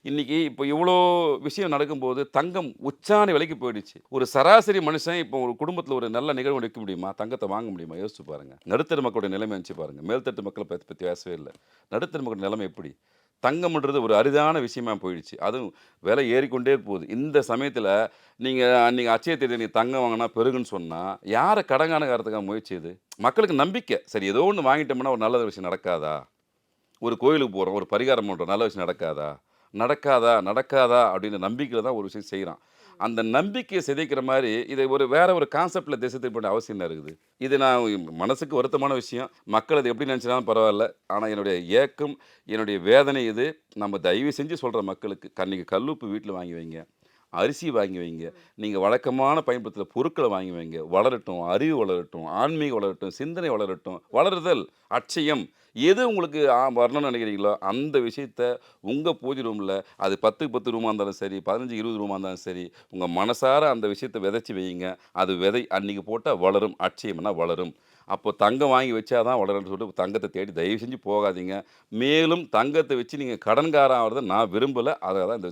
இன்னைக்கு இப்போ இவ்வளோ விஷயம் நடக்கும்போது தங்கம் உச்சாணி விலைக்கு போயிடுச்சு. ஒரு சராசரி மனுஷன் இப்போ ஒரு குடும்பத்தில ஒரு நல்ல நிகழ்வு வைக்க முடியுமா? தங்கத்த வாங்க முடியுமா? யோசிச்சு பாருங்க. நடுத்தர மக்களுடைய நிலைமை நெனச்சு பாருங்க. மேல்தட்டு மக்கள பத்தி பத்தி பேசவே இல்ல. நடுத்தர மக்கள் நிலைமை எப்படி? தங்கம்ன்றது ஒரு அரிதான விஷயமா போயிடுச்சு. அதுவும் விலை ஏறிக்கொண்டே போகுது. இந்த சமயத்தில நீங்க அன்னைக்கு அட்சய திருதிய நீங்க தங்கம் வாங்குனா பெருகுன்னு சொன்னா, யார கடங்காரத்துக்காக முயற்சி இது? மக்களுக்கு நம்பிக்கை. சரி ஏதோ ஒண்ணு வாங்கிட்டோம்னா ஒரு நல்ல விஷயம் நடக்காதா? ஒரு கோயிலுக்கு போறோம், ஒரு பரிகாரம் பண்றோம், நல்ல விஷயம் நடக்காதா? நடக்காதா? நடக்காதா? அப்படின்ற நம்பிக்கையில தான் ஒரு விஷயம் செய்றான். அந்த நம்பிக்கைய சிதைக்கிற மாரி, இத ஒரு வேற ஒரு கான்செப்ட்ல திசை திருப்ப வேண்டிய அவசியம் என்ன இருக்குது? இது நான் மனசுக்கு வருத்தமான விஷயம். மக்கள் அத எப்படி நெனச்சாலும் பரவால்ல. ஆனா என்னுடைய ஏக்கம், என்னுடைய வேதனை இது. நம்ம தயவு செஞ்சு சொல்றேன் மக்களுக்கு. நீங்க கல்லுப்பு வீட்ல வாங்கி வைங்க. அரிசி வாங்கி வைங்க. நீங்க வழக்கமான பயன்படுத்துற பொருட்கள வாங்கி வைங்க. வளரட்டும், அறிவு வளரட்டும், ஆன்மீகம் வளரட்டும், சிந்தனை வளரட்டும். வளருதல், அட்சயம் எது உங்களுக்கு வரணும்னு நெனைக்கிறீங்களோ, அந்த விஷயத்த உங்க பூஜை ரூம்ல அது 10க்கு 10 ரூமா இருந்தாலும் சரி, 15க்கு 20 ரூமா இருந்தாலும் சரி, உங்க மனசார அந்த விஷயத்த விதைச்சு வையுங்க. அது விதை அன்னைக்கு போட்டா வளரும். அட்சயம்னா வளரும். அப்போ தங்கம் வாங்கி வச்சா தான் வளரும்னு சொல்லிட்டு தங்கத்த தேடி தயவு செஞ்சு போகாதீங்க. மேலும் தங்கத்த வச்சு நீங்க கடன்காரன் ஆவறத நான் விரும்பல. அத தான் இந்த